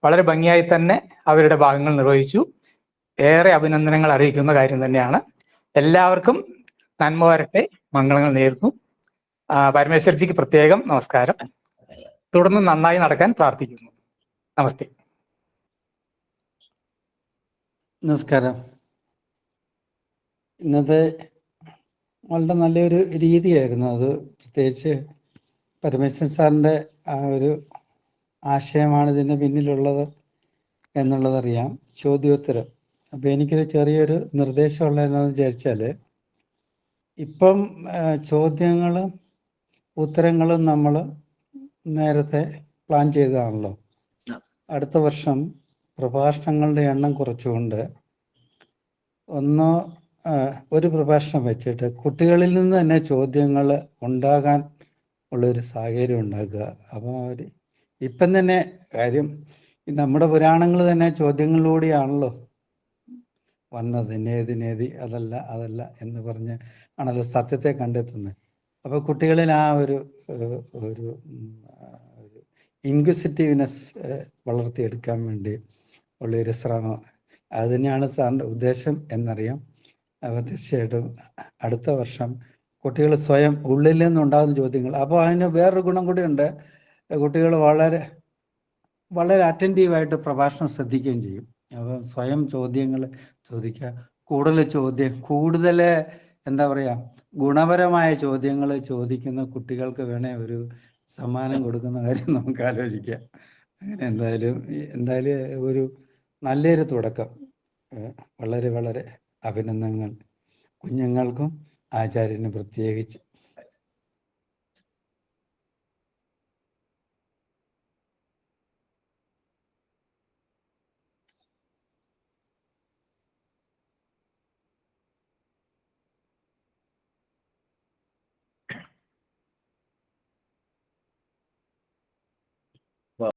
വളരെ ഭംഗിയായി തന്നെ അവരുടെ ഭാഗങ്ങൾ നിർവഹിച്ചു. ഏറെ അഭിനന്ദനങ്ങൾ അറിയിക്കുന്ന കാര്യം തന്നെയാണ്. എല്ലാവർക്കും നന്മ വരട്ടെ, മംഗളങ്ങൾ നേരുന്നു. പരമേശ്വർജിക്ക് പ്രത്യേകം നമസ്കാരം. തുടർന്ന് നന്നായി നടക്കാൻ പ്രാർത്ഥിക്കുന്നു. നമസ്തേ. നമസ്കാരം. ഇന്നത്തെ വളരെ നല്ലൊരു രീതിയായിരുന്നു അത്. പ്രത്യേകിച്ച് പരമേശ്വരൻ സാറിൻ്റെ ആ ഒരു ആശയമാണ് ഇതിൻ്റെ പിന്നിലുള്ളത് എന്നുള്ളതറിയാം. ചോദ്യോത്തരം. അപ്പോൾ എനിക്കൊരു ചെറിയൊരു നിർദ്ദേശമുള്ള എന്താണെന്ന് വിചാരിച്ചാൽ, ഇപ്പം ചോദ്യങ്ങളും ഉത്തരങ്ങളും നമ്മൾ നേരത്തെ പ്ലാൻ ചെയ്തതാണല്ലോ. അടുത്ത വർഷം പ്രഭാഷണങ്ങളുടെ എണ്ണം കുറച്ചുകൊണ്ട് ഒരു പ്രഭാഷണം വെച്ചിട്ട് കുട്ടികളിൽ നിന്ന് തന്നെ ചോദ്യങ്ങൾ ഉണ്ടാകാൻ ഉള്ളൊരു സാഹചര്യം ഉണ്ടാക്കുക. അപ്പോൾ ഇപ്പം തന്നെ കാര്യം നമ്മുടെ പുരാണങ്ങൾ തന്നെ ചോദ്യങ്ങളിലൂടെയാണല്ലോ വന്നത്. നേതി അതല്ല എന്ന് പറഞ്ഞ് ആണല്ലോ സത്യത്തെ കണ്ടെത്തുന്നത്. അപ്പോൾ കുട്ടികളിൽ ആ ഒരു ഇൻക്വിസിറ്റീവ്നെസ് വളർത്തിയെടുക്കാൻ വേണ്ടി ഉള്ളൊരു ശ്രമം, അത് തന്നെയാണ് സാറിൻ്റെ ഉദ്ദേശം എന്നറിയാം. അപ്പോൾ തീർച്ചയായിട്ടും അടുത്ത വർഷം കുട്ടികൾ സ്വയം ഉള്ളിൽ നിന്നുണ്ടാകുന്ന ചോദ്യങ്ങൾ, അപ്പോൾ അതിന് വേറൊരു ഗുണം കൂടിയുണ്ട്. കുട്ടികൾ വളരെ വളരെ അറ്റൻറ്റീവായിട്ട് പ്രഭാഷണം ശ്രദ്ധിക്കുകയും ചെയ്യും. അപ്പോൾ സ്വയം ചോദ്യങ്ങൾ ചോദിക്കുക, കൂടുതൽ എന്താ പറയുക, ഗുണപരമായ ചോദ്യങ്ങൾ ചോദിക്കുന്ന കുട്ടികൾക്ക് വേണേൽ ഒരു സമ്മാനം കൊടുക്കുന്ന കാര്യം നമുക്ക് ആലോചിക്കാം. അങ്ങനെ എന്തായാലും ഒരു നല്ലൊരു തുടക്കം. വളരെ വളരെ അഭിനന്ദനങ്ങൾ കുഞ്ഞുങ്ങൾക്കും ആചാര്യനും പ്രത്യേകിച്ച്.